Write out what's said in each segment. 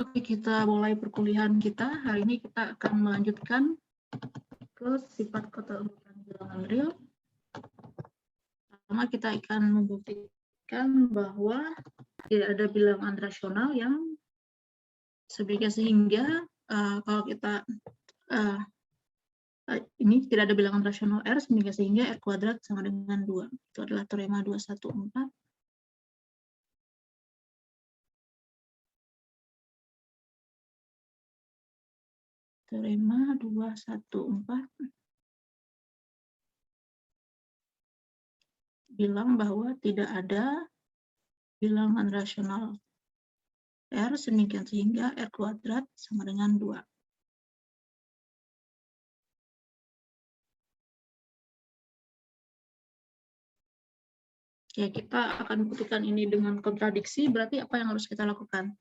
Oke, kita mulai perkuliahan kita. Hari ini kita akan melanjutkan ke sifat keterlibatan bilangan real. Pertama, kita akan membuktikan bahwa tidak ada bilangan rasional yang sehingga kalau kita ini tidak ada bilangan rasional R sehingga R kuadrat sama dengan 2. Itu adalah teorema 214. Teorema 214 bilang bahwa tidak ada bilangan rasional R sehingga R kuadrat sama dengan 2. Oke, kita akan buktikan ini dengan kontradiksi, berarti apa yang harus kita lakukan?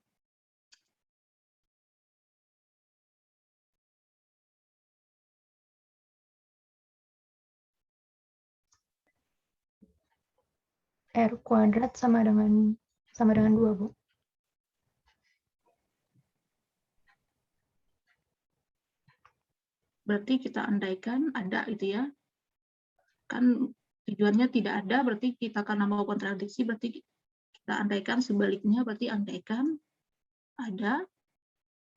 R kuadrat sama dengan 2, Bu. Berarti kita andaikan ada itu ya. Kan tujuannya tidak ada, berarti kita karena mau kontradiksi, berarti kita andaikan sebaliknya, berarti andaikan ada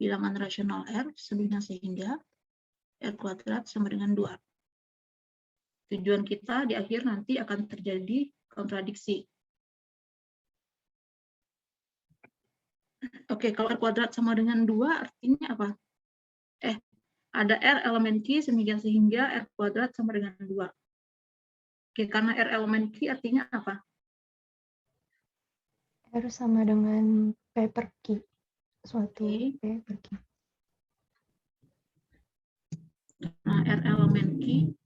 bilangan rasional R sehingga R kuadrat sama dengan 2. Tujuan kita di akhir nanti akan terjadi kontradiksi. Oke, kalau R kuadrat sama dengan 2 artinya apa? Ada R elemen Q sehingga R kuadrat sama dengan 2. Oke, karena R elemen Q artinya apa? R sama dengan P per Q. Suatu Oke. P per Q. Nah, R elemen Q,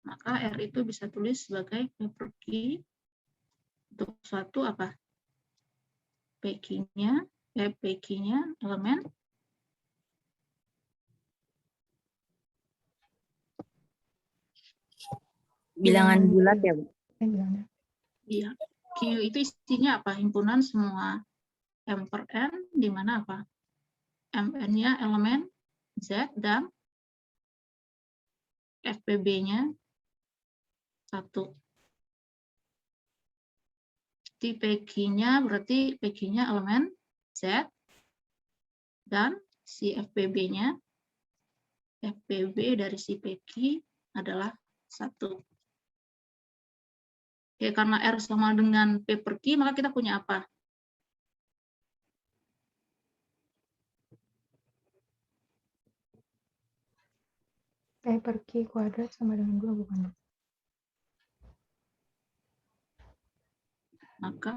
maka R itu bisa tulis sebagai P per Q untuk suatu apa? PQ-nya elemen bilangan bulat ya, Bu? Bilangan. Iya. Q itu isinya apa? Himpunan semua M per N, di mana apa? Mn-nya elemen Z dan FPB-nya 1. Di PQ-nya berarti PQ-nya elemen Z dan si FPB-nya FPB dari si PQ adalah 1. Oke, karena R sama dengan P per Q, maka kita punya apa? P per Q kuadrat sama dengan 2, bukan? Maka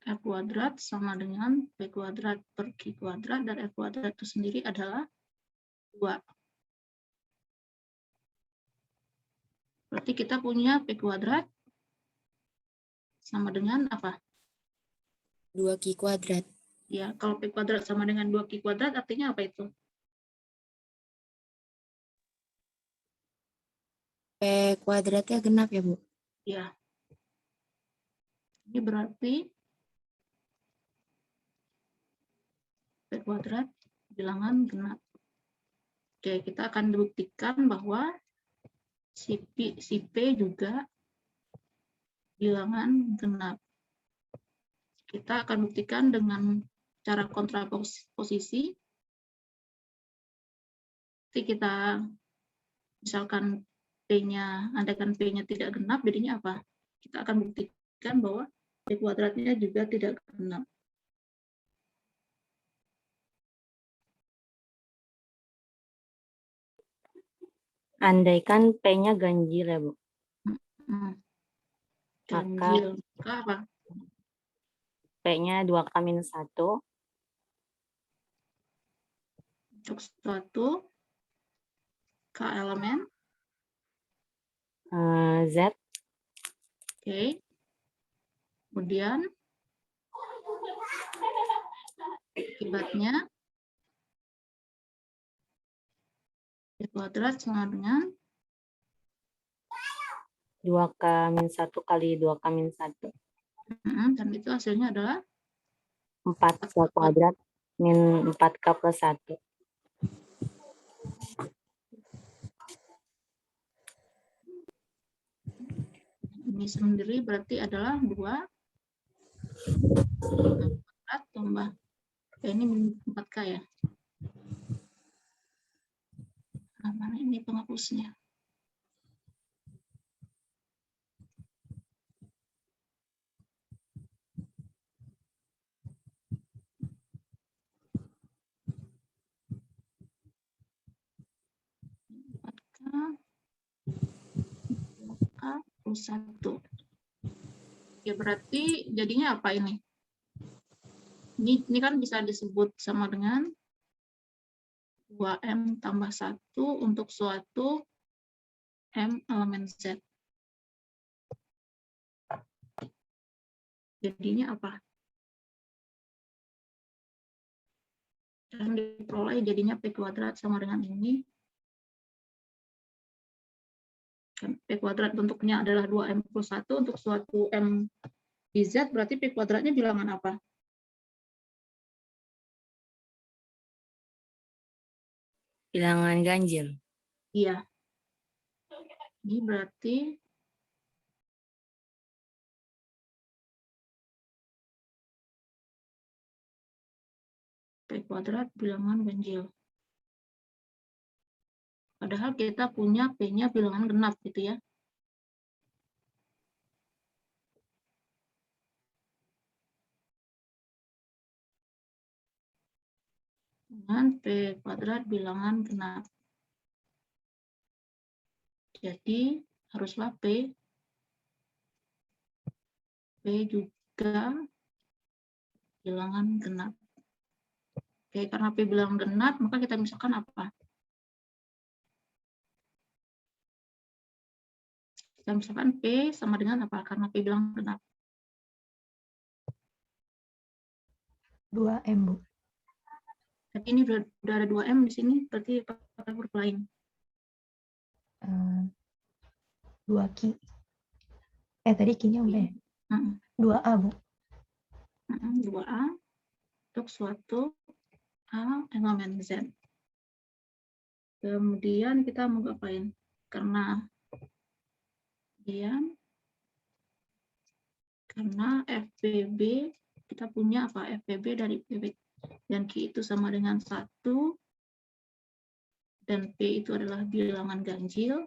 R kuadrat sama dengan P kuadrat per Q kuadrat, dan R kuadrat itu sendiri adalah 2. Berarti kita punya P kuadrat sama dengan apa? 2Q kuadrat. Ya, kalau P kuadrat sama dengan 2Q kuadrat artinya apa itu? P kuadratnya genap ya, Bu? Ya. Ini berarti P kuadrat bilangan genap. Oke, kita akan buktikan bahwa si P juga bilangan genap. Kita akan buktikan dengan cara kontraposisi. Jadi kita misalkan P-nya, andaikan P-nya tidak genap, jadinya apa? Kita akan buktikan bahwa P kuadratnya juga tidak genap. Andaikan P-nya ganjil ya, Bu? Ganjil. Maka apa? P-nya 2K-1. Untuk suatu K elemen. Z. Oke. Kemudian akibatnya P kuadrat sama dengan 2K-1 kali 2K-1. dan itu hasilnya adalah 4K kuadrat min 4K plus 1. Ini sendiri berarti adalah 2 kuadrat tambah ini 4K ya. Nah, mana ini penghapusnya? A plus 1. Ya berarti jadinya apa ini? Ini kan bisa disebut sama dengan 2M tambah 1 untuk suatu M elemen Z. Jadinya apa? Dan diperoleh jadinya P kuadrat sama dengan ini. Kan P kuadrat bentuknya adalah 2M plus 1 untuk suatu M di Z, berarti P kuadratnya bilangan apa? Bilangan ganjil. Iya. Ini berarti P kuadrat bilangan ganjil. Padahal kita punya P-nya bilangan genap gitu ya. Dengan P kuadrat bilangan genap. Jadi haruslah P juga bilangan genap. Oke, karena P bilangan genap, maka kita misalkan apa? Kita misalkan P sama dengan apa? Karena P bilangan genap. 2M, Bu. Jadi ini udah ada 2M di sini, berarti pakai huruf lain. 2 Ki. Tadi Ki-nya udah ya? 2A, Bu. 2A untuk suatu A elemen Z. Kemudian kita mau ngapain? Karena FPB, kita punya apa? FPB dari PB dan Q itu sama dengan 1, dan P itu adalah bilangan ganjil,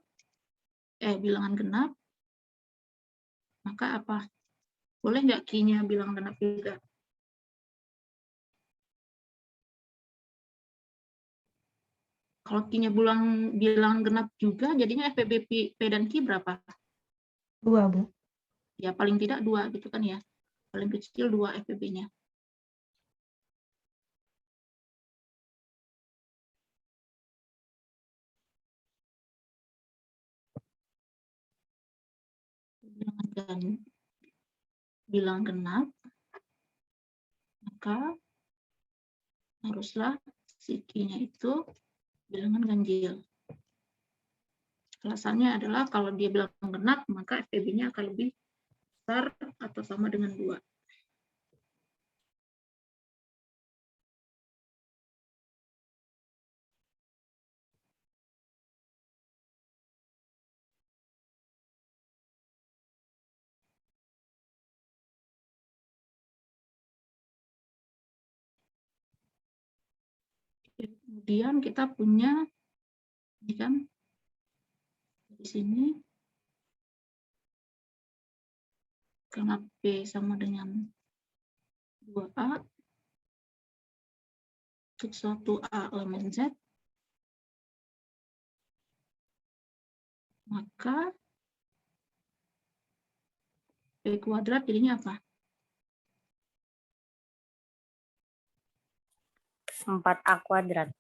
bilangan genap, maka apa? Boleh nggak Q-nya bilangan genap juga? Kalau Q-nya bilangan genap juga, jadinya FPB P dan Q berapa? 2, Bu. Ya, paling tidak 2 gitu kan ya. Paling kecil 2 FPB-nya. Bilangan genap, maka haruslah si Q-nya itu bilangan ganjil. Alasannya adalah kalau dia bilangan genap, maka FPB-nya akan lebih besar atau sama dengan 2. Kemudian kita punya ini kan di sini karena P sama dengan 2A untuk suatu A elemen Z, maka P kuadrat jadinya apa? 4A kuadrat.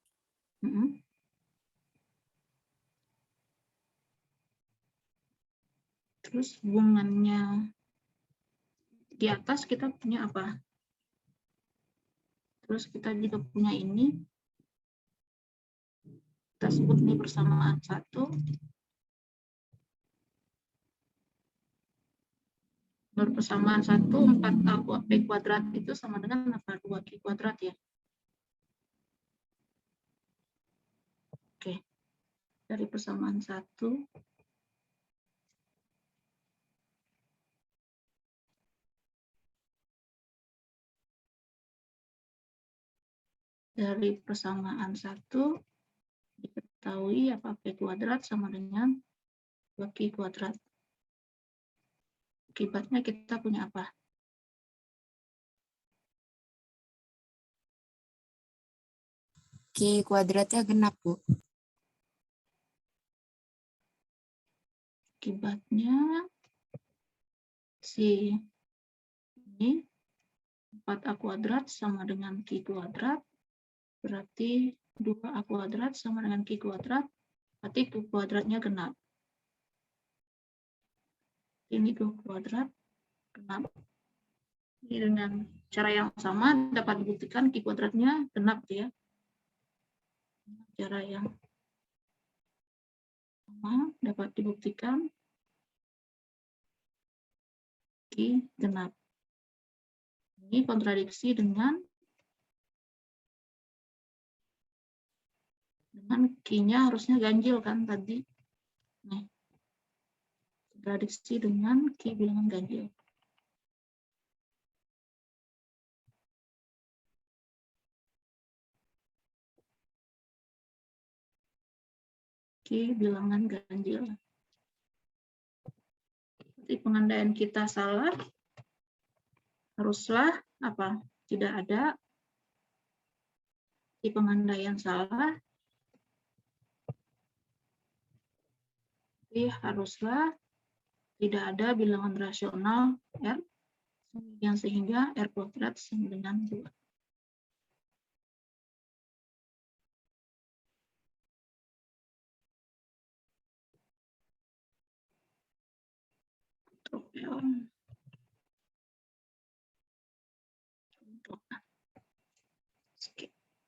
Terus hubungannya di atas kita punya apa? Terus kita juga punya ini. Kita sebut ini bersamaan 1. Menurut persamaan 1, 4A B kuadrat itu sama dengan apa? 2Q kuadrat ya. Oke. Dari persamaan 1. Dari persamaan 1 diketahui apa P kuadrat sama dengan 2Q kuadrat. Akibatnya kita punya apa? Q kuadratnya genap, Bu. Akibatnya si ini 4A kuadrat sama dengan Q kuadrat, berarti 2A kuadrat sama dengan Q kuadrat, berarti Q kuadratnya genap. Ini Q kuadrat genap. Ini dengan cara yang sama dapat dibuktikan Q kuadratnya genap ya. Cara yang sama dapat dibuktikan Q genap. Ini kontradiksi dengan Q-nya harusnya ganjil kan tadi. Nih. Kontradiksi dengan Q bilangan ganjil. Q bilangan ganjil. Jadi pengandaian kita salah, haruslah apa? Tidak ada. Di pengandaian salah, jadi haruslah tidak ada bilangan rasional R, yang sehingga R kuadrat sama dengan 2.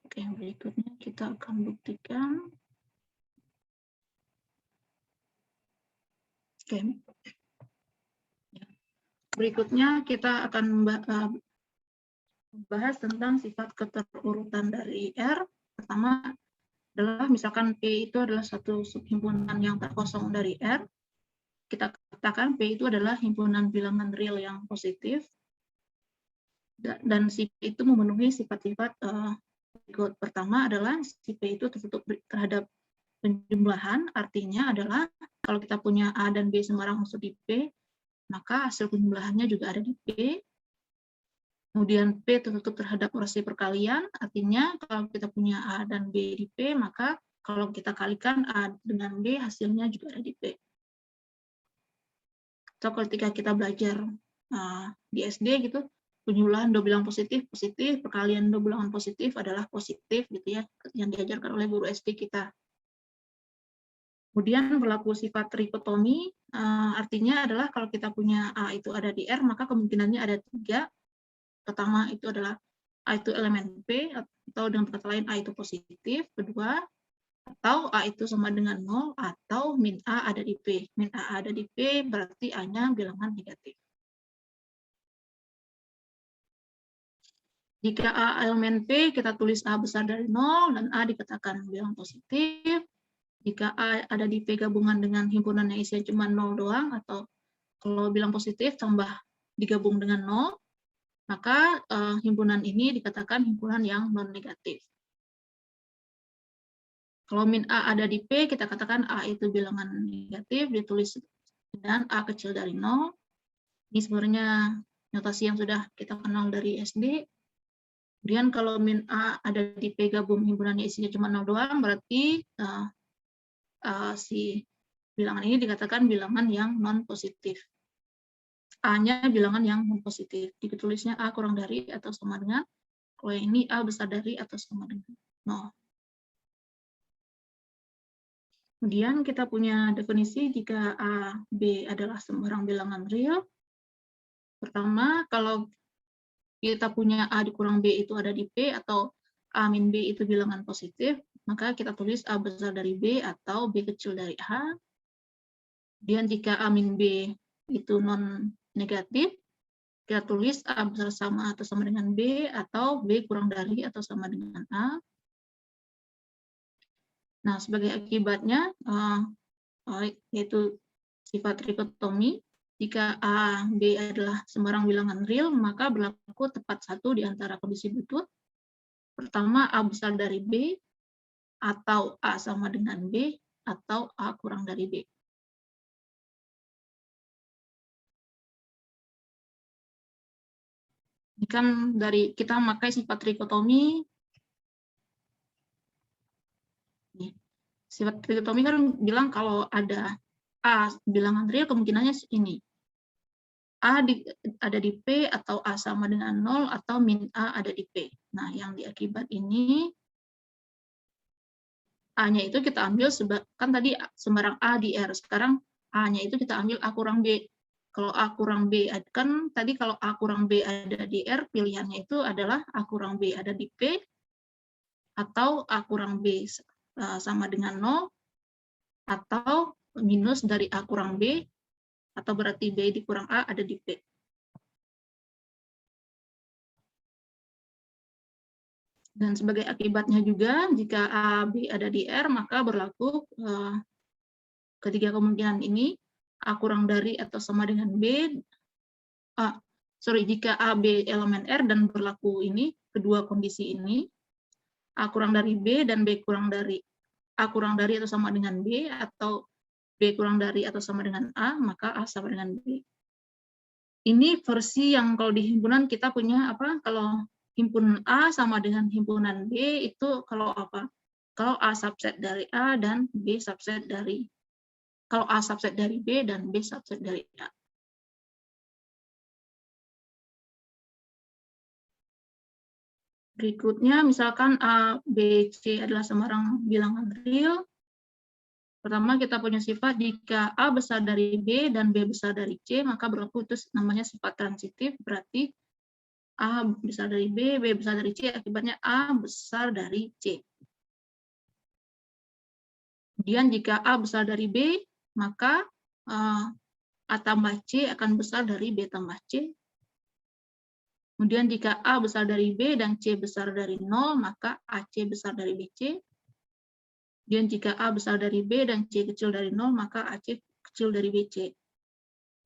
Oke, yang berikutnya kita akan buktikan. Oke. Berikutnya kita akan membahas tentang sifat keterurutan dari R. Pertama adalah misalkan P itu adalah satu subhimpunan yang tak kosong dari R. Kita katakan P itu adalah himpunan bilangan real yang positif. Dan si P itu memenuhi sifat-sifat berikut. Pertama adalah si P itu tertutup terhadap penjumlahan, artinya adalah kalau kita punya A dan B sembarang unsur di P, maka hasil penjumlahannya juga ada di P. Kemudian P tertutup terhadap orasi perkalian, artinya kalau kita punya A dan B di P, maka kalau kita kalikan A dengan B, hasilnya juga ada di P. Atau ketika kita belajar di SD gitu, penjumlahan dua bilangan positif, positif, perkalian dua bilangan positif adalah positif gitu ya, yang diajarkan oleh guru SD kita. Kemudian berlaku sifat trikotomi, artinya adalah kalau kita punya A itu ada di R, maka kemungkinannya ada 3. Pertama itu adalah A itu elemen P, atau dengan kata lain A itu positif. Kedua, atau A itu sama dengan 0, atau min A ada di P. Min A ada di P berarti A-nya bilangan negatif. Jika A elemen P, kita tulis A besar dari 0, dan A dikatakan bilangan positif. Jika A ada di P gabungan dengan himpunan yang isinya cuma 0 doang, atau kalau bilang positif tambah digabung dengan 0, maka himpunan ini dikatakan himpunan yang non-negatif. Kalau min A ada di P, kita katakan A itu bilangan negatif, ditulis dengan A kecil dari 0. Ini sebenarnya notasi yang sudah kita kenal dari SD. Kemudian kalau min A ada di P gabung himpunannya isinya cuma 0 doang, berarti si bilangan ini dikatakan bilangan yang non-positif. A-nya bilangan yang non-positif. Ditulisnya A kurang dari atau sama dengan, kalau yang ini A besar dari atau sama dengan 0. Kemudian kita punya definisi jika A, B adalah sembarang bilangan real. Pertama, kalau kita punya A dikurang B itu ada di P, atau A min B itu bilangan positif, maka kita tulis A besar dari B atau B kecil dari A. Kemudian jika A min B itu non-negatif, Kita tulis A besar sama atau sama dengan B, atau B kurang dari atau sama dengan A. Nah, sebagai akibatnya, yaitu sifat trikotomi, jika A, B adalah sembarang bilangan real, maka berlaku tepat satu di antara kondisi berikut. Pertama, A besar dari B, atau A sama dengan B, atau A kurang dari B. Ini kan dari kita memakai sifat trikotomi. Sifat trikotomi kan bilang kalau ada A bilangan real, kemungkinannya ini. A ada di P, atau A sama dengan 0, atau min A ada di P. Nah, yang diakibat ini, A-nya itu kita ambil, kan tadi sembarang A di R, sekarang A-nya itu kita ambil A kurang B. Kalau A kurang B, kan tadi kalau A kurang B ada di R, pilihannya itu adalah A kurang B ada di P, atau A kurang B sama dengan 0, atau minus dari A kurang B, atau berarti B dikurang A ada di P. Dan sebagai akibatnya juga, jika A, B ada di R, maka berlaku ketiga kemungkinan ini, A kurang dari atau sama dengan B, jika A, B elemen R dan berlaku ini, kedua kondisi ini, A kurang dari B dan B kurang dari, A kurang dari atau sama dengan B, atau B kurang dari atau sama dengan A, maka A sama dengan B. Ini versi yang kalau di himpunan kita punya apa? Kalau himpunan A sama dengan himpunan B itu kalau apa? Kalau A subset dari A dan B subset dari, kalau A subset dari B dan B subset dari A. Berikutnya, misalkan A, B, C adalah sembarang bilangan real. Pertama, kita punya sifat jika A besar dari B dan B besar dari C, maka berlaku itu namanya sifat transitif, berarti A besar dari B, B besar dari C, akibatnya A besar dari C. Kemudian jika A besar dari B, maka A tambah C akan besar dari B tambah C. Kemudian jika A besar dari B dan C besar dari 0, maka AC besar dari BC. Kemudian jika A besar dari B dan C kecil dari 0, maka AC kecil dari BC.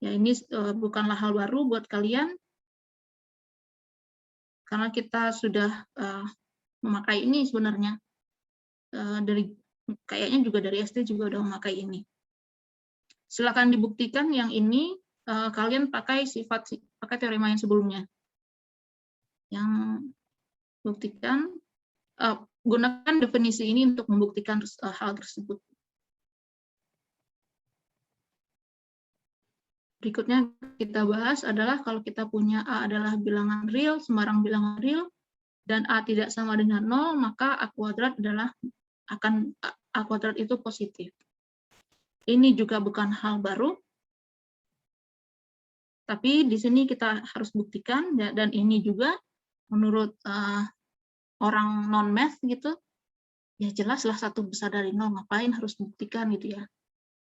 Ya, ini bukanlah hal baru buat kalian, karena kita sudah memakai ini sebenarnya. Kayaknya juga dari SD juga udah memakai ini. Silakan dibuktikan yang ini, kalian pakai teorema yang sebelumnya. Yang buktikan, gunakan definisi ini untuk membuktikan hal tersebut. Berikutnya kita bahas adalah kalau kita punya A adalah bilangan real, sembarang bilangan real, dan A tidak sama dengan 0, maka A kuadrat A kuadrat itu positif. Ini juga bukan hal baru, tapi di sini kita harus buktikan, dan ini juga menurut orang non-math gitu, ya jelaslah satu besar dari 0, ngapain harus buktikan gitu ya.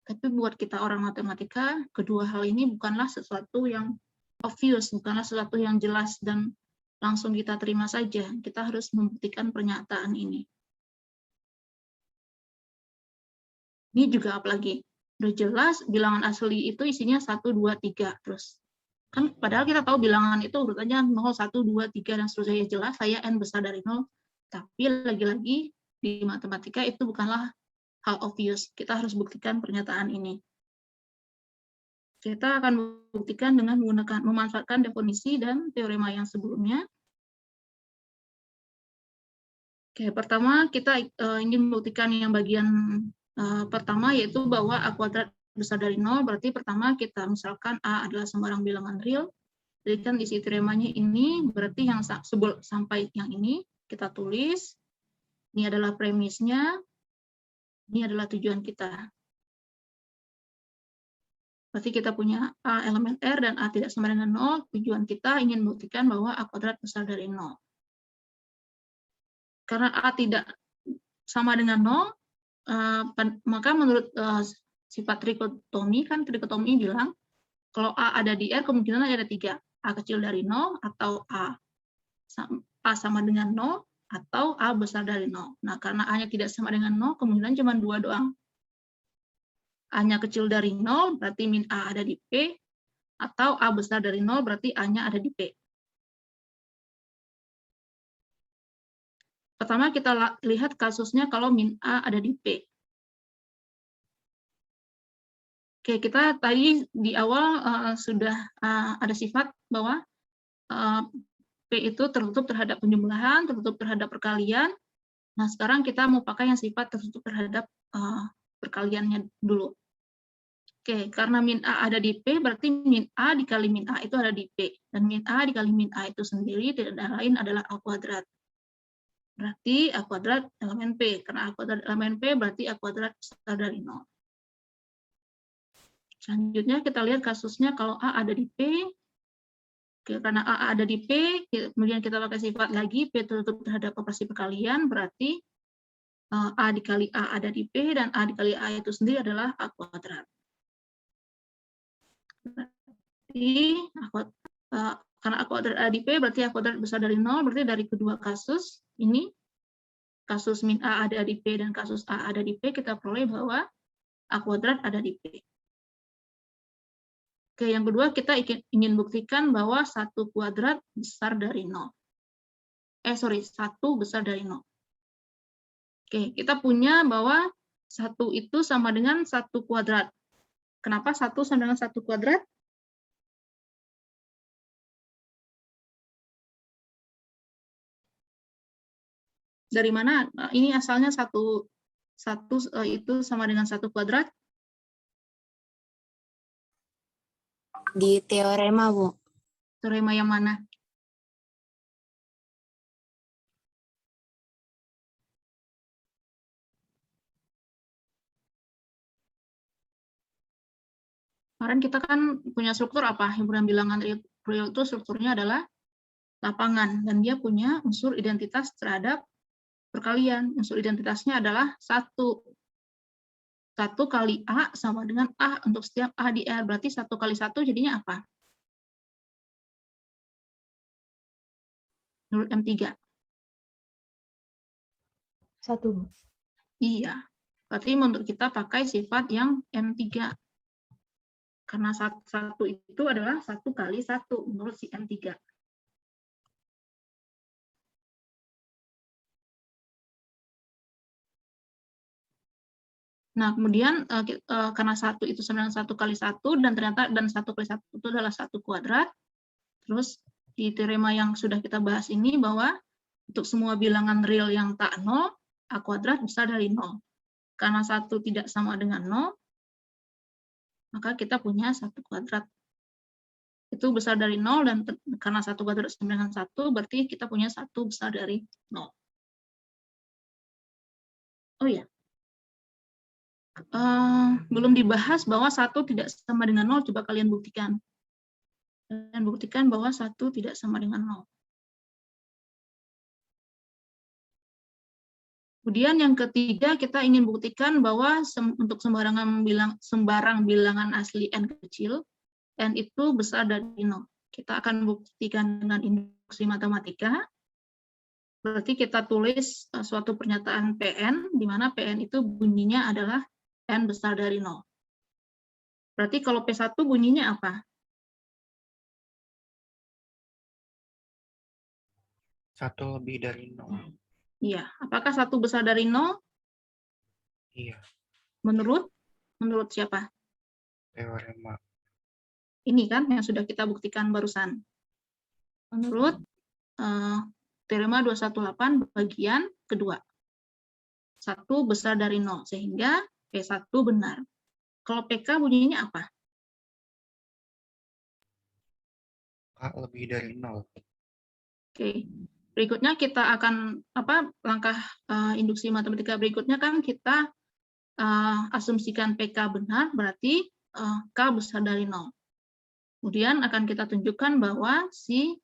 Tapi buat kita orang matematika, kedua hal ini bukanlah sesuatu yang obvious, bukanlah sesuatu yang jelas dan langsung kita terima saja. Kita harus membuktikan pernyataan ini. Ini juga apalagi, udah jelas bilangan asli itu isinya 1, 2, 3, terus. Kan padahal kita tahu bilangan itu urutannya 0, 1, 2, 3, dan seterusnya, jelas saya N besar dari 0. Tapi lagi-lagi di matematika itu bukanlah hal obvious. Kita harus buktikan pernyataan ini. Kita akan buktikan dengan memanfaatkan definisi dan teorema yang sebelumnya. Oke, pertama kita ingin membuktikan yang bagian pertama, yaitu bahwa A kuadrat besar dari 0, berarti pertama kita misalkan A adalah sembarang bilangan real. Jadi kan isi teoremanya ini, berarti yang sampai yang ini kita tulis. Ini adalah premisnya, ini adalah tujuan kita. Berarti kita punya A elemen R dan A tidak sama dengan 0, tujuan kita ingin membuktikan bahwa A kuadrat besar dari 0. Karena A tidak sama dengan 0, maka menurut sifat trikotomi, kan trikotomi bilang, kalau A ada di R, kemungkinan ada 3. A kecil dari 0 atau A sama dengan 0 atau A besar dari 0. Nah, karena A-nya tidak sama dengan 0, kemungkinan cuma 2 doang. A-nya kecil dari 0, berarti min A ada di P, atau A besar dari 0, berarti A-nya ada di P. Pertama kita lihat kasusnya kalau min A ada di P. Oke, kita tadi di awal sudah ada sifat bahwa P itu tertutup terhadap penjumlahan, tertutup terhadap perkalian. Nah, sekarang kita mau pakai yang sifat tertutup terhadap perkaliannya dulu. Oke, karena min A ada di P, berarti min A dikali min A itu ada di P. Dan min A dikali min A itu sendiri tidak lain adalah A kuadrat. Berarti A kuadrat elemen P. Karena A kuadrat elemen P, berarti A kuadrat besar dari 0. Selanjutnya kita lihat kasusnya kalau A ada di P. Karena A ada di P, kemudian kita pakai sifat lagi, P tertutup terhadap operasi perkalian, berarti A dikali A ada di P, dan A dikali A itu sendiri adalah A kuadrat. Berarti karena A kuadrat ada di P, berarti A kuadrat besar dari 0, berarti dari kedua kasus ini, kasus min A ada di P dan kasus A ada di P, kita peroleh bahwa A kuadrat ada di P. Oke, yang kedua kita ingin buktikan bahwa 1 kuadrat besar dari 0. 1 besar dari 0. Oke, kita punya bahwa 1 itu sama dengan 1 kuadrat. Kenapa 1 sama dengan 1 kuadrat? Dari mana? Ini asalnya 1 itu sama dengan 1 kuadrat? Di teorema, Bu. Teorema yang mana? Kemarin kita kan punya struktur apa? Himpunan bilangan real itu strukturnya adalah lapangan, dan dia punya unsur identitas terhadap perkalian. Unsur identitasnya adalah 1. 1 kali A sama dengan A untuk setiap A di R. Berarti 1 kali 1 jadinya apa? Menurut M3. 1. Iya. Berarti menurut kita pakai sifat yang M3. Karena 1 itu adalah 1 kali 1 menurut si M3. Nah, kemudian karena 1 itu sama dengan 1 kali 1, dan ternyata 1 kali 1 itu adalah 1 kuadrat. Terus di teorema yang sudah kita bahas ini bahwa untuk semua bilangan real yang tak 0, A kuadrat besar dari 0. Karena 1 tidak sama dengan 0, maka kita punya 1 kuadrat. Itu besar dari 0, dan karena 1 kuadrat sama dengan 1, berarti kita punya 1 besar dari 0. Oh iya. Belum dibahas bahwa 1 tidak sama dengan 0, coba kalian buktikan. Dan buktikan bahwa 1 tidak sama dengan 0. Kemudian yang ketiga, kita ingin buktikan bahwa untuk sembarang bilangan asli n kecil, n itu besar dari 0. Kita akan buktikan dengan induksi matematika. Berarti kita tulis suatu pernyataan Pn, di mana Pn itu bunyinya adalah n besar dari 0. Berarti kalau P1 bunyinya apa? 1 lebih dari 0. Iya. Apakah 1 besar dari 0? Iya. Menurut siapa? Teorema. Ini kan yang sudah kita buktikan barusan. Menurut teorema 218 bagian kedua. 1 besar dari 0, sehingga P1 benar. Kalau PK bunyinya apa? K lebih dari 0. Oke. Berikutnya kita akan langkah induksi matematika berikutnya kan kita asumsikan PK benar, berarti K besar dari 0. Kemudian akan kita tunjukkan bahwa si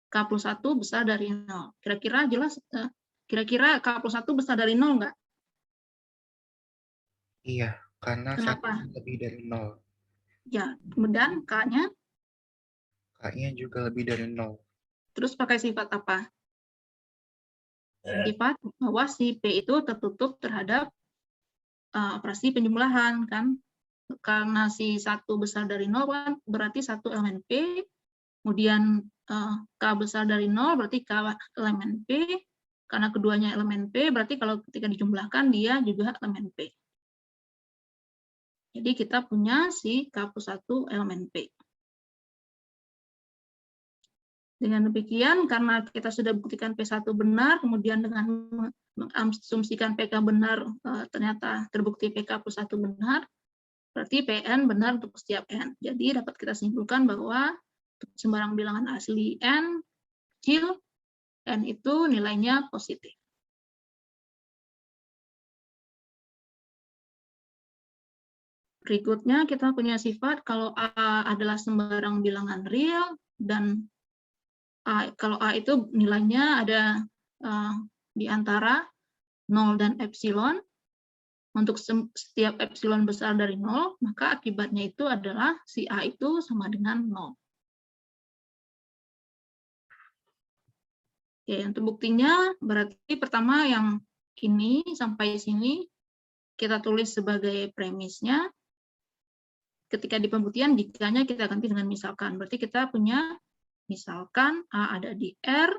K plus 1 besar dari 0. Kira-kira jelas? Kira-kira K plus 1 besar dari 0 nggak? Iya, karena Kenapa? 1 lebih dari 0. Ya, kemudian K-nya K-nya juga lebih dari 0. Terus pakai sifat apa? Sifat bahwa si P itu tertutup terhadap operasi penjumlahan, kan? Karena si 1 besar dari 0 kan berarti 1 elemen P, kemudian K besar dari 0 berarti K elemen P, karena keduanya elemen P berarti kalau ketika dijumlahkan dia juga elemen P. Jadi kita punya si K+1 elemen P. Dengan demikian, karena kita sudah buktikan P1 benar, kemudian dengan mengasumsikan PK benar, ternyata terbukti PK+1 benar, berarti PN benar untuk setiap N. Jadi dapat kita simpulkan bahwa sembarang bilangan asli N kecil, N itu nilainya positif. Berikutnya kita punya sifat kalau A adalah sembarang bilangan real, dan kalau A itu nilainya ada di antara 0 dan epsilon, untuk setiap epsilon besar dari 0, maka akibatnya itu adalah si A itu sama dengan 0. Oke, untuk buktinya berarti pertama yang ini sampai sini kita tulis sebagai premisnya. Ketika di pembuktian, jikanya kita ganti dengan misalkan. Berarti kita punya misalkan A ada di R,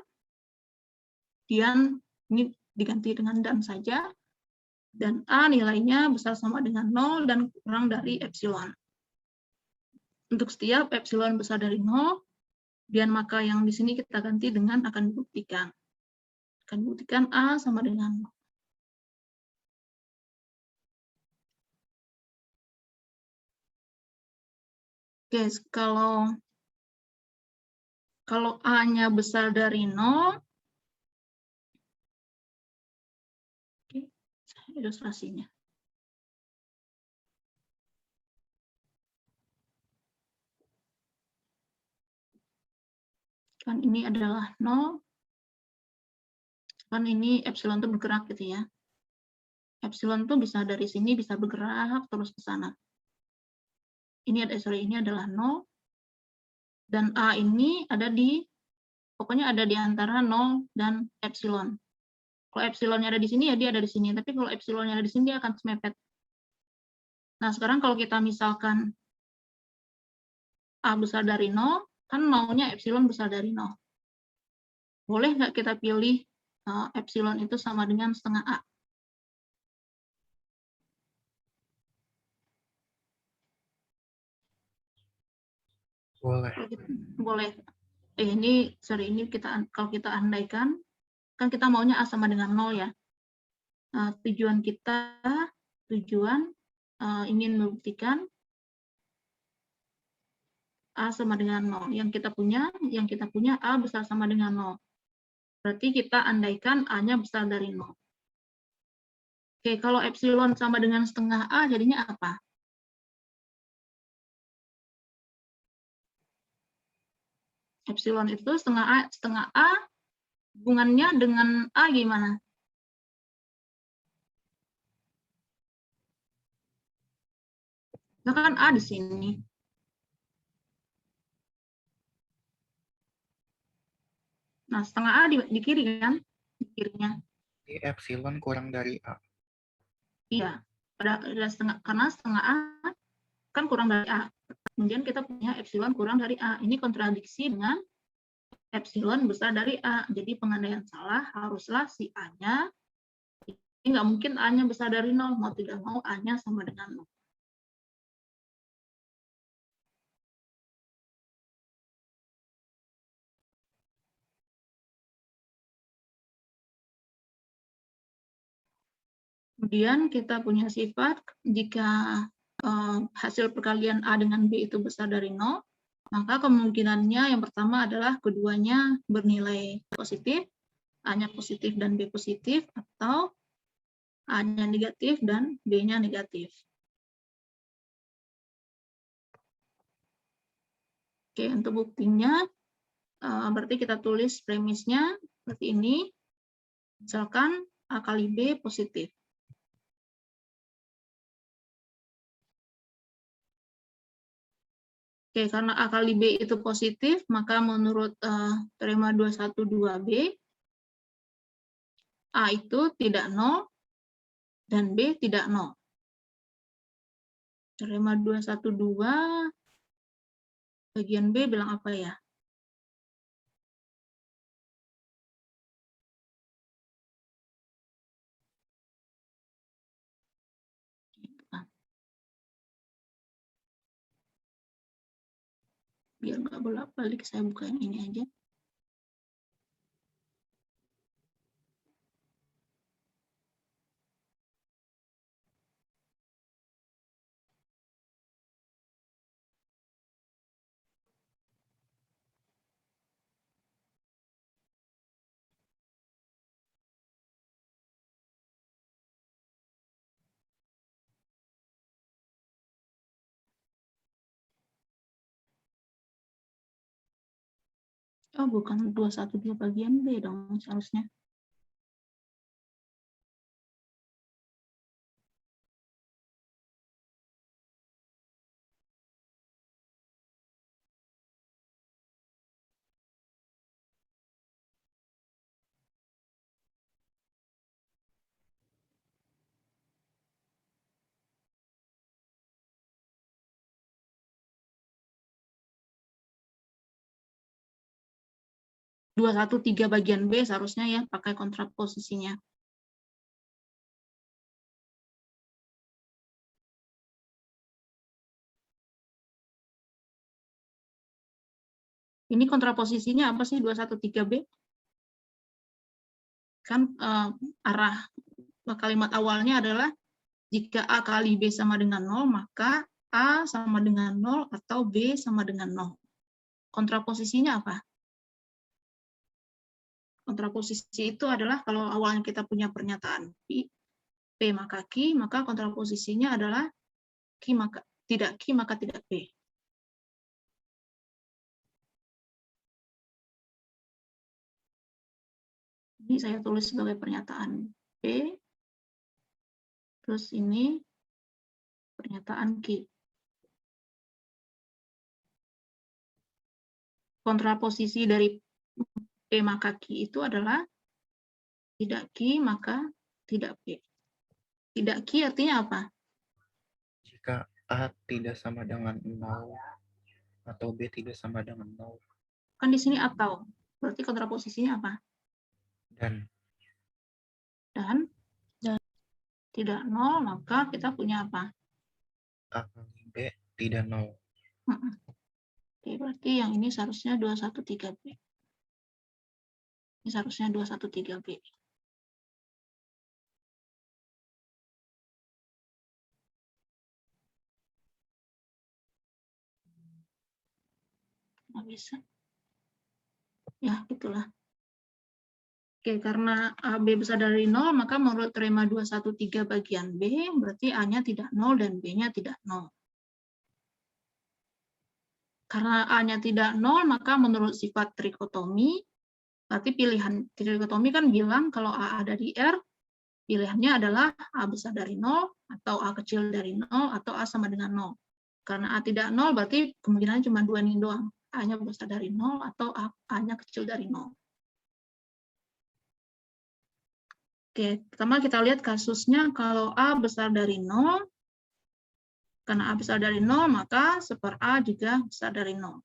dan ini diganti dengan dan saja, dan A nilainya besar sama dengan 0 dan kurang dari epsilon. Untuk setiap epsilon besar dari 0, dan maka yang di sini kita ganti dengan akan dibuktikan. Akan dibuktikan A sama dengan 0. Oke, kalau A-nya besar dari 0, oke, ilustrasinya. Kan ini adalah 0, kan ini epsilon itu bergerak gitu ya. Epsilon itu bisa dari sini bisa bergerak terus ke sana. Ini adalah 0, dan A ini ada di, pokoknya ada di antara 0 dan epsilon. Kalau epsilonnya ada di sini, ya dia ada di sini. Tapi kalau epsilonnya ada di sini, dia akan semepet. Nah, sekarang kalau kita misalkan A besar dari 0, kan maunya epsilon besar dari 0. Boleh nggak kita pilih epsilon itu sama dengan setengah A? Boleh. Boleh. Ini kalau kita andaikan, kan kita maunya A sama dengan 0 ya. Tujuan ingin membuktikan A sama dengan 0. Yang kita punya A besar sama dengan 0. Berarti kita andaikan A-nya besar dari 0. Oke, kalau epsilon sama dengan setengah A, jadinya apa? Epsilon itu setengah A hubungannya dengan A gimana? Nah, kan A di sini. Nah, setengah A di kiri kan? Di kirinya. Di epsilon kurang dari A. Iya, karena setengah A kan kurang dari A. Kemudian kita punya epsilon kurang dari A. Ini kontradiksi dengan epsilon besar dari A. Jadi pengandaian salah haruslah si A-nya, ini nggak mungkin A-nya besar dari 0, mau tidak mau A-nya sama dengan 0. Kemudian kita punya sifat jika hasil perkalian A dengan B itu besar dari 0, maka kemungkinannya yang pertama adalah keduanya bernilai positif, A-nya positif dan B positif, atau A-nya negatif dan B-nya negatif. Oke, untuk buktinya, berarti kita tulis premisnya seperti ini. Misalkan A kali B positif. Oke, Oke, karena A kali B itu positif, maka menurut teorema 212B, A itu tidak 0 dan B tidak 0. Teorema 212 bagian B bilang apa ya? Biar nggak bolak-balik, saya buka yang ini aja. Oh, bukan 212 bagian B dong seharusnya. - 213 bagian B seharusnya ya pakai kontraposisinya. Ini kontraposisinya apa sih 213B? Kan arah kalimat awalnya adalah jika A kali B sama dengan 0, maka A sama dengan 0 atau B sama dengan 0. Kontraposisinya apa? Kontraposisi itu adalah kalau awalnya kita punya pernyataan P maka Q, maka kontraposisinya adalah Q maka tidak P. Ini saya tulis sebagai pernyataan P, terus ini pernyataan Q. Kontraposisi dari P maka Q itu adalah tidak Q maka tidak P. Tidak Q artinya apa? Jika A tidak sama dengan 0 atau B tidak sama dengan 0. Kan di sini atau. Berarti kontraposisinya apa? Dan tidak 0, maka kita punya apa? A kali B tidak 0. Oke, berarti yang ini seharusnya 213B. Ini seharusnya 213B. Nggak bisa. Ya, itulah. Oke, karena B besar dari 0, maka menurut teorema 213 bagian B, berarti A-nya tidak 0 dan B-nya tidak 0. Karena A-nya tidak 0, maka menurut sifat trikotomi, berarti pilihan trikotomi kan bilang kalau A ada di R, pilihannya adalah A besar dari 0, atau A kecil dari 0, atau A sama dengan 0. Karena A tidak 0, berarti kemungkinannya cuma dua ini doang. A-nya besar dari 0, atau A-nya kecil dari 0. Oke, pertama kita lihat kasusnya kalau A besar dari 0, karena A besar dari 0, maka seper A juga besar dari 0.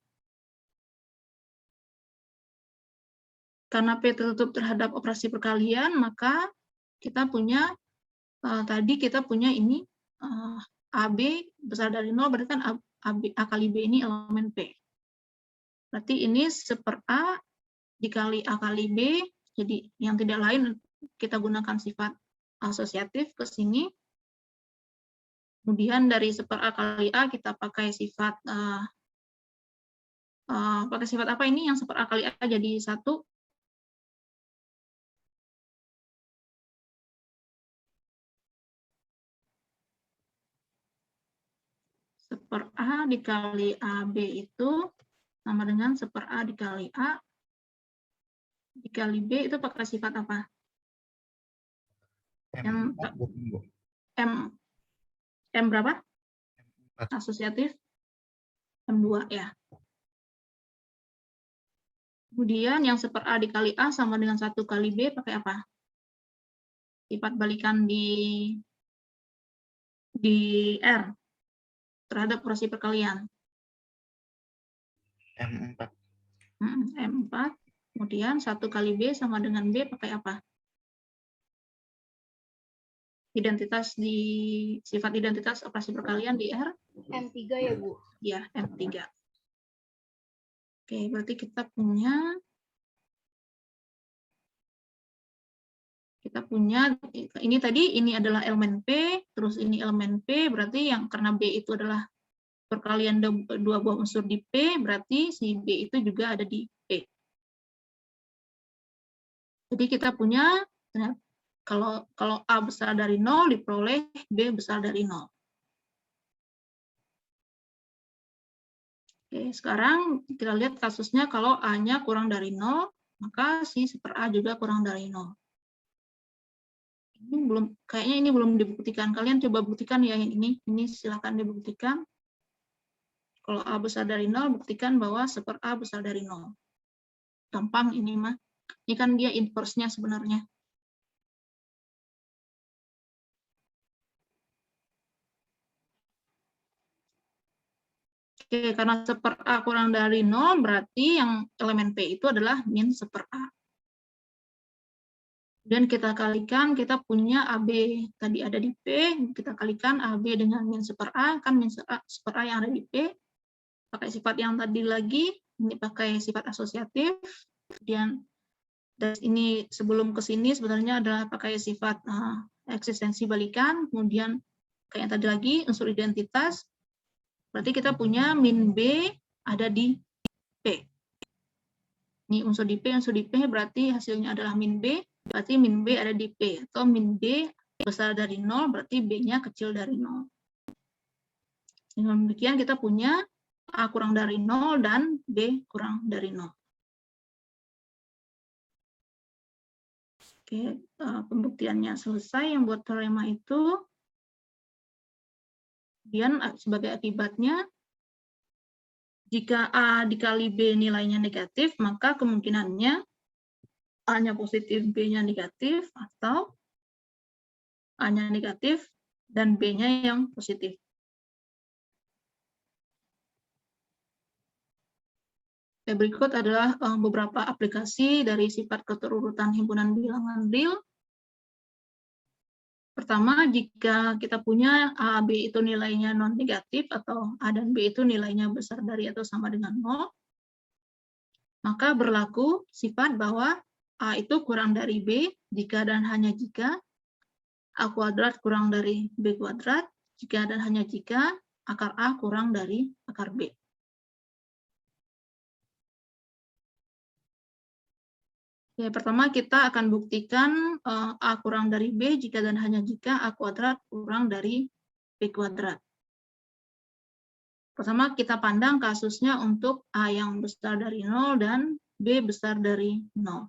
Karena P tertutup terhadap operasi perkalian, maka kita punya, tadi kita punya ini, AB besar dari 0, berarti kan A kali B ini elemen P. Berarti ini seper A dikali A kali B, jadi yang tidak lain kita gunakan sifat asosiatif ke sini. Kemudian dari seper A kali A kita pakai sifat apa ini yang seper A kali A jadi 1. Seper A dikali AB itu sama dengan seper A dikali A dikali B itu pakai sifat apa? M berapa? M4. Asosiatif. M2 ya. Kemudian yang 1/A dikali A sama dengan 1 kali B pakai apa? Sifat balikan di R terhadap operasi perkalian. M4. M4. Kemudian 1 kali B sama dengan B pakai apa? Identitas di sifat identitas operasi perkalian di R? M3 ya, Bu? Ya, M3. Oke, berarti kita punya ini tadi, ini adalah elemen P, terus ini elemen P, berarti yang karena B itu adalah perkalian dua buah unsur di P, berarti si B itu juga ada di P. Jadi kita punya, kalau A besar dari 0, diperoleh B besar dari 0. Oke, sekarang kita lihat kasusnya kalau A-nya kurang dari 0, maka si 1/A juga kurang dari 0. Kayaknya ini belum dibuktikan. Kalian coba buktikan ya ini silakan dibuktikan. Kalau A besar dari 0, buktikan bahwa 1/A besar dari 0. Gampang ini mah. Ini kan dia inverse-nya sebenarnya. Oke, karena 1/A kurang dari 0, berarti yang elemen P itu adalah min 1/A. Dan kita kalikan, kita punya AB tadi ada di P, kita kalikan AB dengan min 1/A, kan min 1/A yang ada di P, pakai sifat yang tadi lagi, ini pakai sifat asosiatif, kemudian dari ini sebelum ke sini sebenarnya adalah pakai sifat eksistensi balikan, kemudian kayak yang tadi lagi, unsur identitas, berarti kita punya min B ada di P. Ini unsur di P, berarti hasilnya adalah min B, berarti min B ada di P, atau min B besar dari 0, berarti B-nya kecil dari 0. Dengan demikian kita punya A kurang dari 0 dan B kurang dari 0. Oke, pembuktiannya selesai yang buat teorema itu. Kemudian sebagai akibatnya, jika A dikali B nilainya negatif, maka kemungkinannya A-nya positif, B-nya negatif, atau A-nya negatif dan B-nya yang positif. Berikut adalah beberapa aplikasi dari sifat keterurutan himpunan bilangan real. Pertama, jika kita punya A, B itu nilainya non-negatif, atau A dan B itu nilainya besar dari atau sama dengan 0, maka berlaku sifat bahwa A itu kurang dari B, jika dan hanya jika A kuadrat kurang dari B kuadrat, jika dan hanya jika akar A kurang dari akar B. Ya, pertama kita akan buktikan A kurang dari B jika dan hanya jika A kuadrat kurang dari B kuadrat. Pertama kita pandang kasusnya untuk A yang besar dari 0 dan B besar dari 0.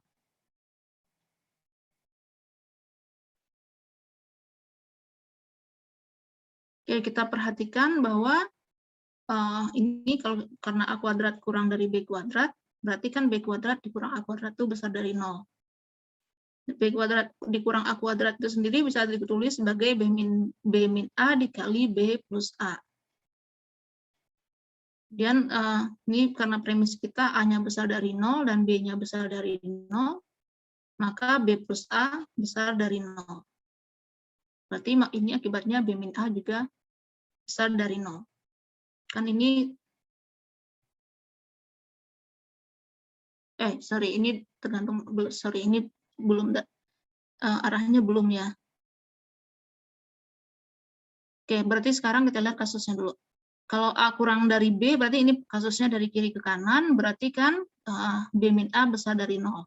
Oke, kita perhatikan bahwa ini karena A kuadrat kurang dari B kuadrat, berarti kan B kuadrat dikurang A kuadrat itu besar dari 0. B kuadrat dikurang A kuadrat itu sendiri bisa ditulis sebagai B min A dikali B plus A. Kemudian ini karena premis kita A-nya besar dari 0 dan B-nya besar dari 0, maka B plus A besar dari 0. Berarti ini akibatnya B min A juga besar dari 0. Kan ini ini tergantung, ini belum arahnya belum ya. Oke, berarti sekarang kita lihat kasusnya dulu. Kalau A kurang dari B, berarti ini kasusnya dari kiri ke kanan, berarti kan B min A besar dari 0.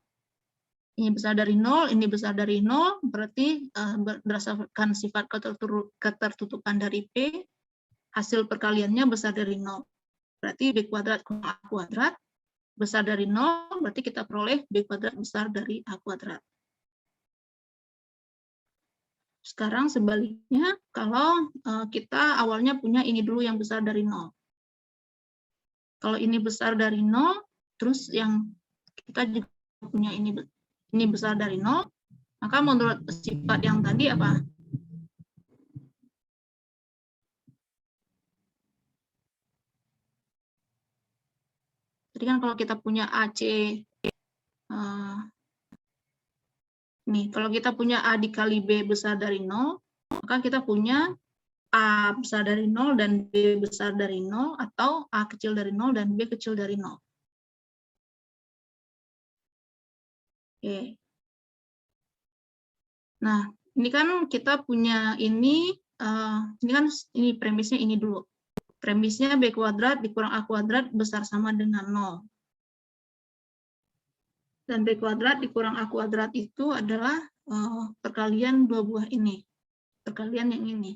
Ini besar dari 0, ini besar dari 0, berarti berdasarkan sifat ketertutupan dari P, hasil perkaliannya besar dari 0. Berarti B kuadrat kurang A kuadrat, besar dari 0, berarti kita peroleh B kuadrat besar dari A kuadrat. Sekarang sebaliknya, kalau kita awalnya punya ini dulu yang besar dari 0. Kalau ini besar dari 0, terus yang kita juga punya ini besar dari 0, maka menurut sifat yang tadi apa? Jadi kan kalau kita punya AC, nih, kalau kita punya A dikali B besar dari 0, maka kita punya A besar dari 0 dan B besar dari 0, atau A kecil dari 0 dan B kecil dari 0. Oke. Nah, ini kan kita punya ini kan ini premisnya ini dulu. Premisnya B kuadrat dikurang A kuadrat besar sama dengan 0. Dan B kuadrat dikurang A kuadrat itu adalah perkalian dua buah ini. Perkalian yang ini.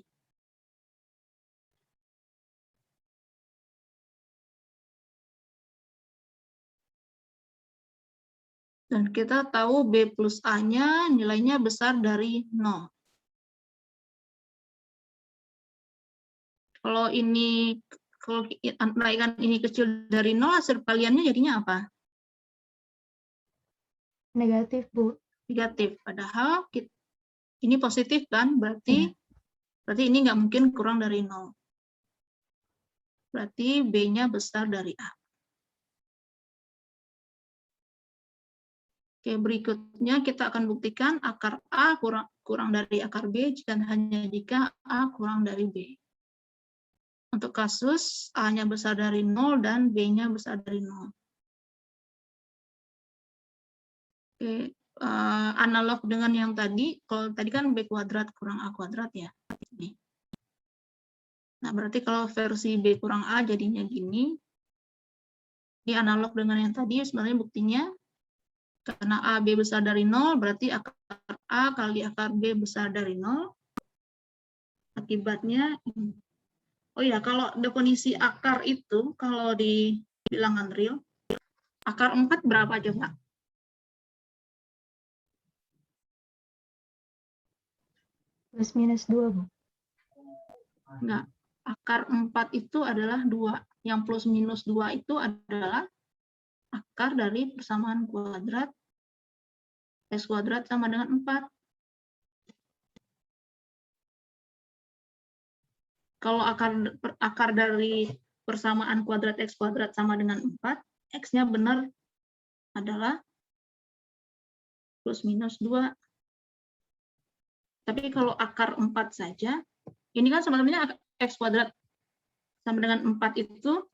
Dan kita tahu B plus A-nya nilainya besar dari 0. Kalau andaikan ini kecil dari 0, hasil perkaliannya jadinya apa? Negatif, Bu. Negatif. Padahal ini positif kan, berarti ini nggak mungkin kurang dari 0. Berarti B-nya besar dari A. Oke, berikutnya kita akan buktikan akar A kurang dari akar B hanya jika A kurang dari B. Untuk kasus A-nya besar dari 0 dan B-nya besar dari 0. Oke, analog dengan yang tadi, kalau tadi kan B kuadrat kurang A kuadrat ya. Ini. Nah, berarti kalau versi B kurang A jadinya gini. Ini analog dengan yang tadi, sebenarnya buktinya karena A, B besar dari 0, berarti akar A kali akar B besar dari 0. Akibatnya, oh ya, kalau definisi akar itu, kalau di bilangan real, akar 4 berapa coba? Plus minus 2, Bu. Enggak, akar 4 itu adalah 2. Yang plus minus 2 itu adalah akar dari persamaan kuadrat X kuadrat sama dengan 4. Kalau akar dari persamaan kuadrat X kuadrat sama dengan 4, X-nya benar adalah plus minus 2. Tapi kalau akar 4 saja, ini kan sebenarnya X kuadrat sama dengan 4 itu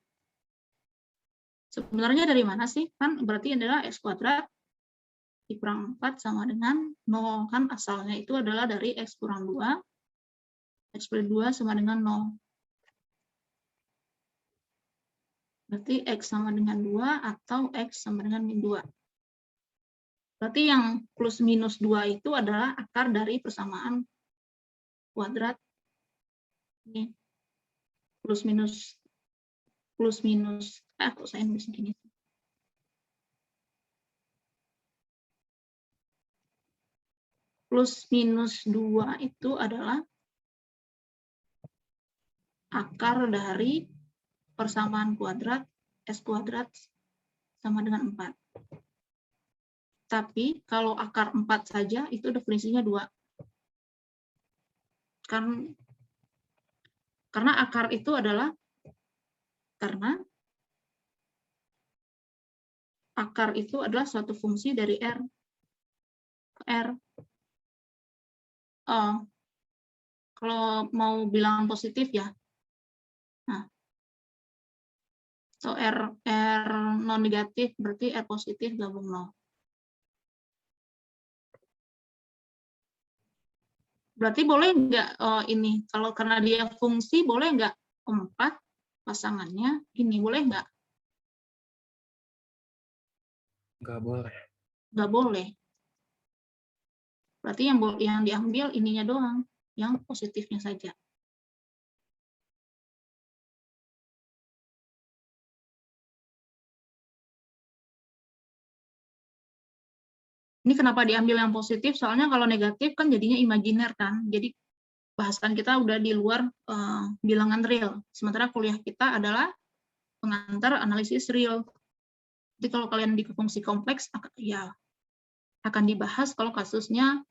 sebenarnya dari mana sih? Kan berarti adalah X kuadrat dikurang 4 sama dengan 0. Kan asalnya itu adalah dari X kurang 2. X plus 2 sama dengan 0. Berarti X sama dengan 2 atau X sama dengan min 2. Berarti yang plus minus 2 itu adalah akar dari persamaan kuadrat. Ini plus minus kok saya nulis gini. Plus minus 2 itu adalah akar dari persamaan kuadrat S kuadrat sama dengan 4. Tapi kalau akar 4 saja itu definisinya 2. Karena akar itu adalah suatu fungsi dari R ke R. Kalau mau bilangan positif ya. Nah, so R non negatif berarti R positif gabung 0. Berarti boleh nggak ini, kalau karena dia fungsi, boleh nggak 4 pasangannya ini, boleh nggak? Nggak boleh. Nggak boleh. Berarti yang diambil ininya doang, yang positifnya saja. Ini kenapa diambil yang positif? Soalnya kalau negatif kan jadinya imajiner kan. Jadi bahasan kita udah di luar bilangan real. Sementara kuliah kita adalah pengantar analisis real. Jadi kalau kalian di fungsi kompleks, ya akan dibahas kalau kasusnya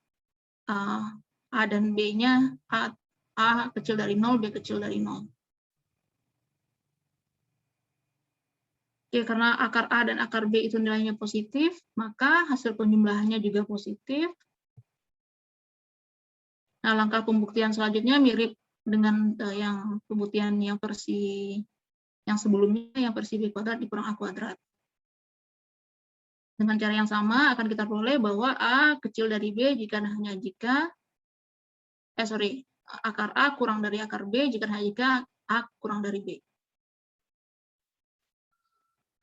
A dan B-nya A kecil dari 0, B kecil dari 0. Oke, karena akar A dan akar B itu nilainya positif, maka hasil penjumlahannya juga positif. Nah, langkah pembuktian selanjutnya mirip dengan yang pembuktian yang versi yang sebelumnya, yang versi B kuadrat dikurang A kuadrat. Dengan cara yang sama akan kita peroleh bahwa A kecil dari B akar A kurang dari akar B jika A kurang dari B.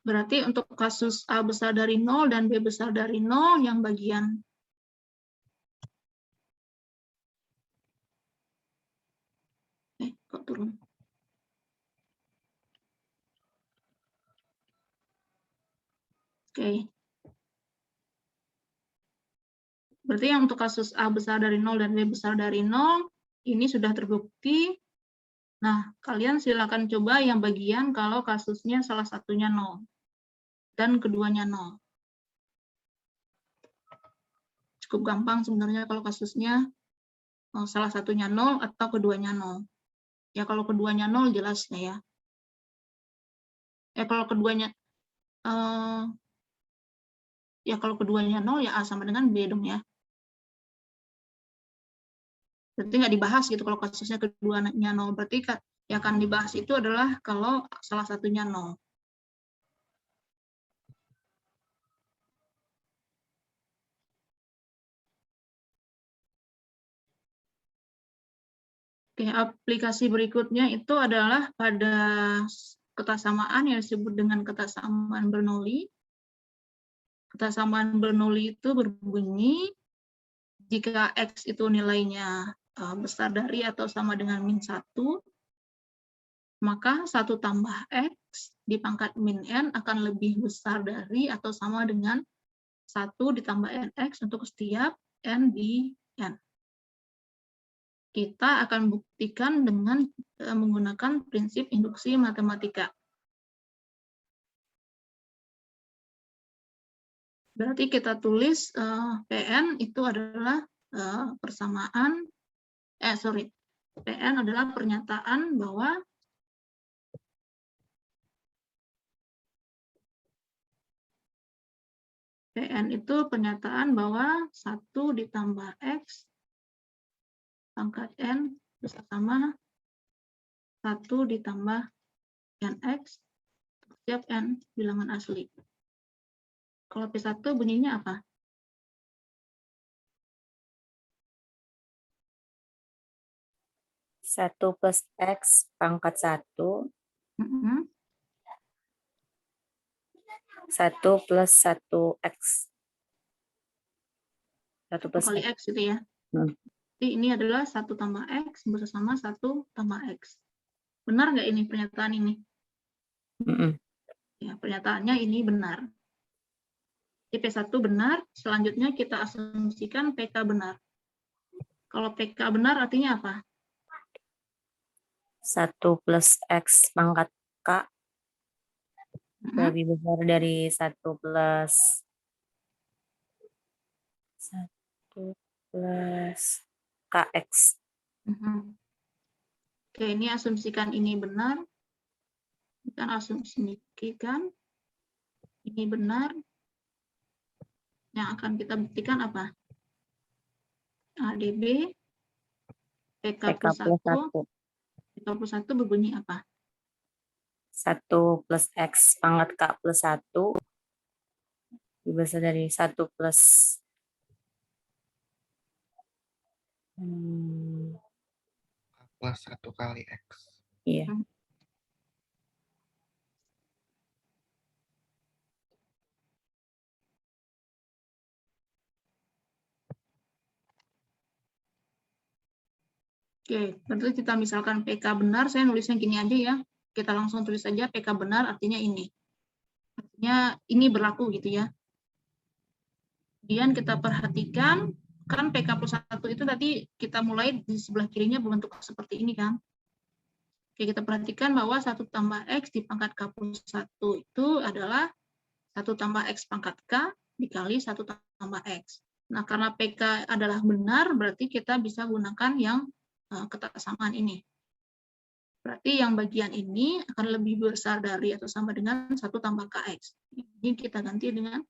Berarti untuk kasus A besar dari 0 dan B besar dari 0 yang bagian kok turun? Oke. Berarti yang untuk kasus A besar dari 0 dan B besar dari 0 ini sudah terbukti. Nah, kalian silakan coba yang bagian kalau kasusnya salah satunya 0 dan keduanya 0. Cukup gampang sebenarnya kalau kasusnya salah satunya 0 atau keduanya 0. Ya kalau keduanya 0 jelasnya ya. Kalau keduanya kalau keduanya 0 ya A sama dengan B dong ya. Berarti nggak dibahas gitu kalau kasusnya keduanya 0. Berarti yang akan dibahas itu adalah kalau salah satunya 0. Oke, aplikasi berikutnya itu adalah pada ketasamaan yang disebut dengan ketasamaan Bernoulli. Ketasamaan Bernoulli itu berbunyi jika X itu nilainya besar dari atau sama dengan -1, maka 1 tambah X di pangkat min N akan lebih besar dari atau sama dengan 1 ditambah NX untuk setiap N di N. Kita akan buktikan dengan menggunakan prinsip induksi matematika. Berarti kita tulis PN itu adalah PN adalah pernyataan bahwa PN itu pernyataan bahwa 1 ditambah X pangkat N bersama 1 ditambah NX setiap N bilangan asli. Kalau P1 bunyinya apa? Satu plus X pangkat 1. 1 plus 1X. 1 plus kali X gitu ya. Jadi ini adalah 1 tambah X bersama 1 tambah X. Benar nggak ini pernyataan ini? Ya, pernyataannya ini benar. P1 benar, selanjutnya kita asumsikan PK benar. Kalau PK benar artinya apa? 1 plus X pangkat K lebih besar dari 1 plus KX. Oke, ini asumsikan ini benar. Kita asumsikan ini benar. Yang akan kita buktikan apa? ADB PK plus 1. PK plus 1 berbunyi apa? 1 plus X pangkat K plus 1 lebih besar dari 1 plus plus 1 kali X. Iya. Oke, berarti kita misalkan PK benar, saya nulisnya gini aja ya. Kita langsung tulis saja PK benar artinya ini. Artinya ini berlaku gitu ya. Kemudian kita perhatikan, kan PK plus 1 itu tadi kita mulai di sebelah kirinya berbentuk seperti ini kan. Oke, kita perhatikan bahwa 1 tambah X di pangkat K plus 1 itu adalah 1 tambah X pangkat K dikali 1 tambah X. Nah, karena PK adalah benar, berarti kita bisa gunakan yang kesamaan ini. Berarti yang bagian ini akan lebih besar dari atau sama dengan 1 tambah KX. Ini kita ganti dengan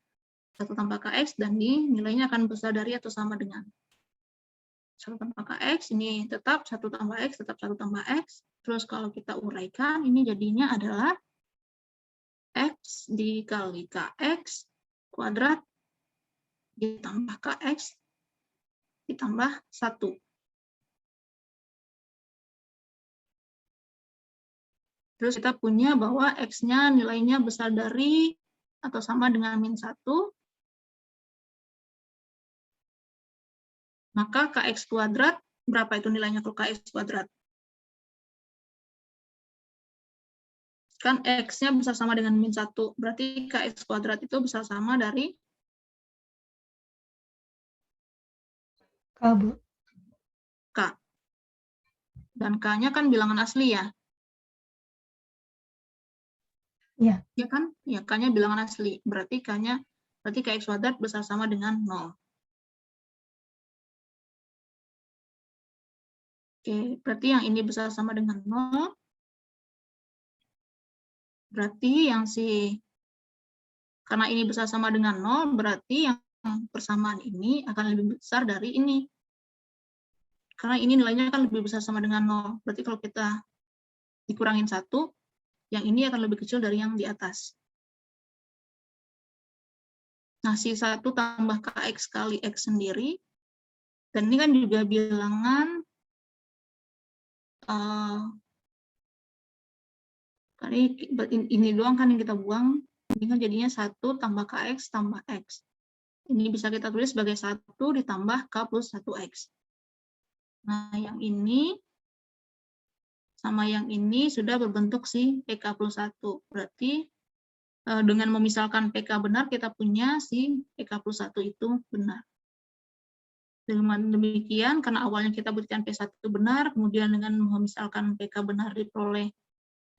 1 tambah KX, dan ini nilainya akan besar dari atau sama dengan 1 tambah KX, ini tetap 1 tambah X, tetap 1 tambah X. Terus kalau kita uraikan, ini jadinya adalah X dikali KX kuadrat ditambah KX ditambah 1. Terus kita punya bahwa X-nya nilainya besar dari atau sama dengan min 1. Maka KX kuadrat, berapa itu nilainya kalau KX kuadrat? Kan X-nya besar sama dengan min 1. Berarti KX kuadrat itu besar sama dari K, Bu. K. Dan K-nya kan bilangan asli ya? Iya. Ya kan? Ya, K-nya bilangan asli. Berarti KX kuadrat besar sama dengan 0. Oke, berarti yang ini besar sama dengan 0. Berarti karena ini besar sama dengan 0, berarti yang persamaan ini akan lebih besar dari ini. Karena ini nilainya akan lebih besar sama dengan 0. Berarti kalau kita dikurangin 1, yang ini akan lebih kecil dari yang di atas. Nah, si 1 tambah KX kali X sendiri, dan ini kan juga bilangan, ini doang kan yang kita buang, ini kan jadinya 1 tambah KX tambah X. Ini bisa kita tulis sebagai 1 ditambah K plus 1X. Nah, yang ini sama yang ini sudah berbentuk si PK plus 1. Berarti dengan memisalkan PK benar, kita punya si PK plus 1 itu benar. Dengan demikian, karena awalnya kita berikan P1 benar, kemudian dengan memisalkan PK benar diperoleh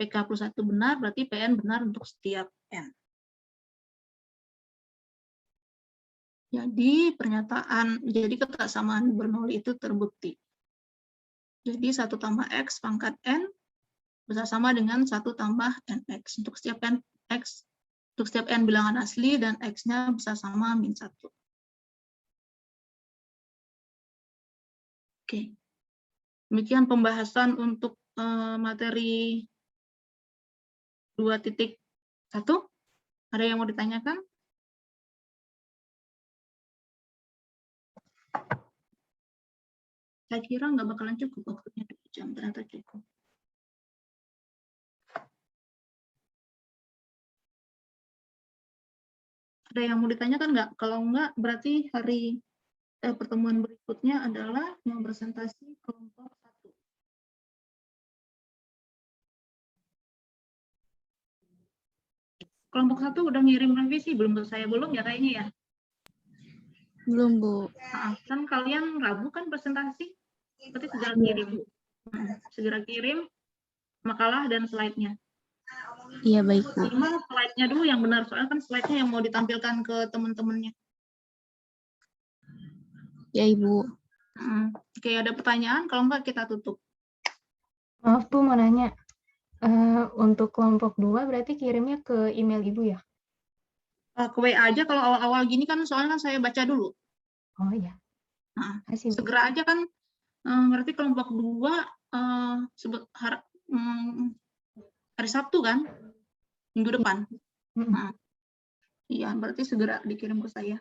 PK plus 1 benar, berarti PN benar untuk setiap N. Jadi kesamaan Bernoulli itu terbukti. Jadi 1 tambah X pangkat N besar sama dengan 1 tambah NX. Untuk setiap N bilangan asli, dan X-nya besar sama min 1. Oke. Demikian pembahasan untuk materi 2.1. Ada yang mau ditanyakan? Saya kira nggak bakalan cukup waktunya 2 jam, ternyata cukup. Ada yang mau ditanyakan nggak? Kalau nggak, berarti hari pertemuan berikutnya adalah presentasi kelompok 1. Kelompok 1 udah ngirim revisi belum ke saya? Belum ya kayaknya ya? Belum, Bu. Nah, kan kalian Rabu kan presentasi? Berarti segera kirim. Segera kirim makalah dan slide-nya. Iya, baik, Bu. Minimal slide-nya dulu yang benar, soalnya kan slide-nya yang mau ditampilkan ke teman-temannya. Ya, Ibu. Oke, ada pertanyaan? Kalau enggak, kita tutup. Maaf, Bu, mau nanya. Untuk kelompok 2 berarti kirimnya ke email Ibu ya? Ke WA aja kalau awal-awal gini kan, soalnya kan saya baca dulu. Oh iya. Nah, Kasih, Bu. segera aja kan, berarti kelompok 2 hari Sabtu kan? Minggu depan. Nah, iya, berarti segera dikirim ke saya.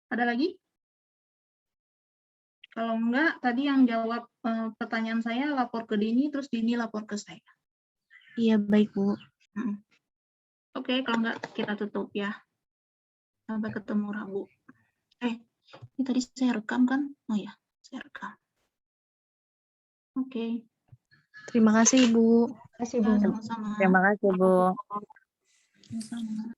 Ada lagi? Kalau enggak, tadi yang jawab pertanyaan saya lapor ke Dini, terus Dini lapor ke saya. Iya, baik, Bu. Oke, kalau enggak kita tutup ya. Sampai ketemu Rabu. Ini tadi saya rekam kan? Oh ya, saya rekam. Oke. Terima kasih, Bu. Kasih, Bu. Sama-sama. Terima kasih, Bu. Sama-sama.